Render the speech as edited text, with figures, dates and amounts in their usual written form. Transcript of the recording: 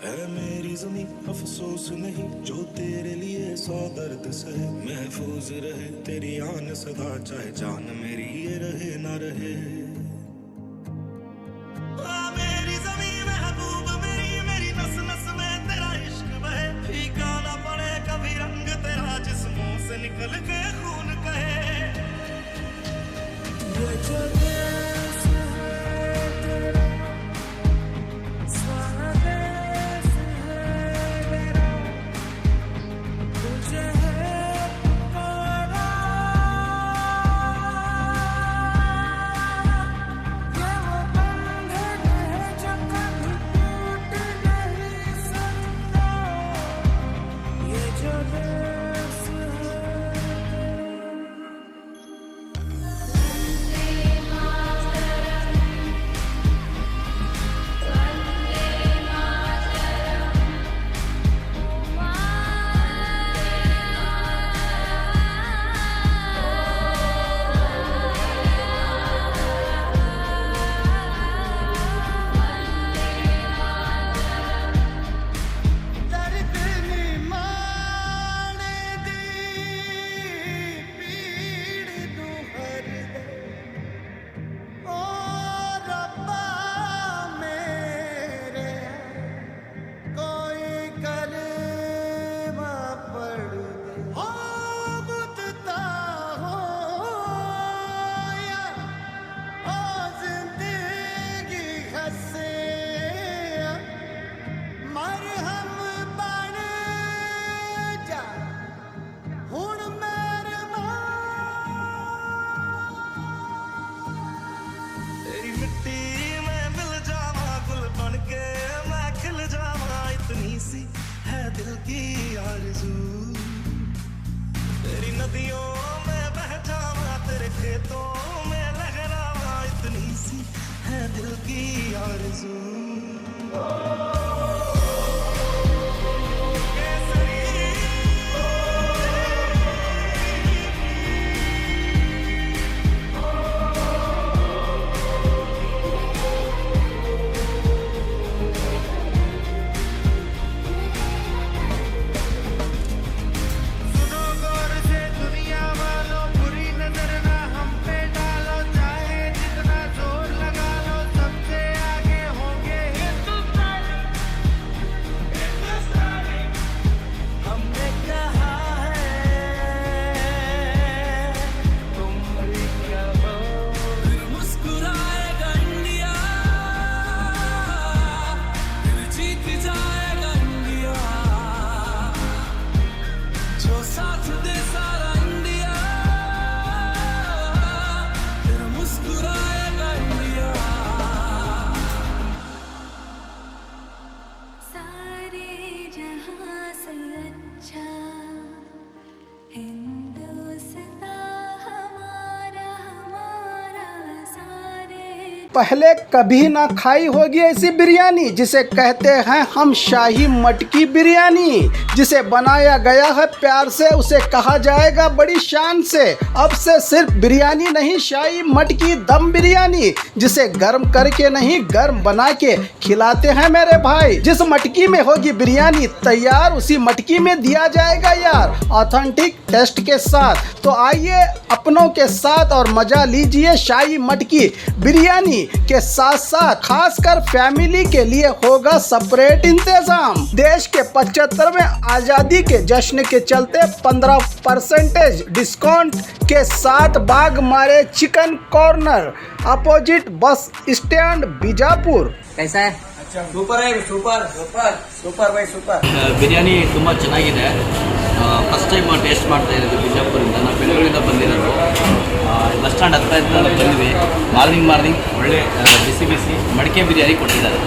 है मेरी ज़मीं अफसोस नहीं जो तेरे लिए 100 दर्द सहे, महफूज रहे तेरी आन सदा, चाहे जान मेरी ये रहे ना रहे। मेरी ज़मीं महबूब मेरी, मेरी नस नस में तेरा इश्क बहे, फीका ना पड़े कभी रंग तेरा, जिस्मों से निकल के खून कहे। ये जो देश है तेरा, स्वदेश है मेरा, तुझे है पुकारा। ये वो बंधन है जो कभी टूट नहीं सकता, ये जो देश है। तेरी मिट्टी में मिल जावा, गुल बन के मैं खिल जावा, इतनी सी है दिल की आरज़ू। तेरी नदियों में बह जावा, तेरे खेतों में लहरावा, इतनी सी है दिल की आरज़ू। पहले कभी ना खाई होगी ऐसी बिरयानी जिसे कहते हैं हम शाही मटकी बिरयानी, जिसे बनाया गया है प्यार से, उसे कहा जाएगा बड़ी शान से। अब से सिर्फ बिरयानी नहीं, शाही मटकी दम बिरयानी, जिसे गर्म करके नहीं गर्म बना के खिलाते हैं मेरे भाई। जिस मटकी में होगी बिरयानी तैयार, उसी मटकी में दिया जाएगा यार ऑथेंटिक टेस्ट के साथ। तो आइए अपनों के साथ और मजा लीजिए शाही मटकी बिरयानी के साथ साथ खासकर फैमिली के लिए होगा सेपरेट इंतजाम। देश के 75वें आज़ादी के जश्न के चलते 15% डिस्काउंट के साथ बाग मारे chicken corner, opposite bus stand Bijapur. कैसा है? ಸೂಪರ್ ಆಗಿದೆ, super super super by super. Biryani ತುಂಬ ಚೆನ್ನಾಗಿದೆ. ಫಸ್ಟ್ ಟೈಮ್ ಟೇಸ್ಟ್ ಮಾಡ್ತಾ ಇರೋದು ಬಿಜಾಪುರಿಂದ. ನಾವು ಬೆಂಗಳೂರಿಂದ ಬಂದಿರೋದು. ಬಸ್ ಸ್ಟ್ಯಾಂಡ್ ಹತ್ರ ಬಂದ್ವಿ. ಮಾರ್ನಿಂಗ್ ಒಳ್ಳೆ ಬಿಸಿ ಬಿಸಿ ಮಡಿಕೆ ಬಿರಿಯಾನಿ ಕೊಟ್ಟಿದ್ದಾರೆ.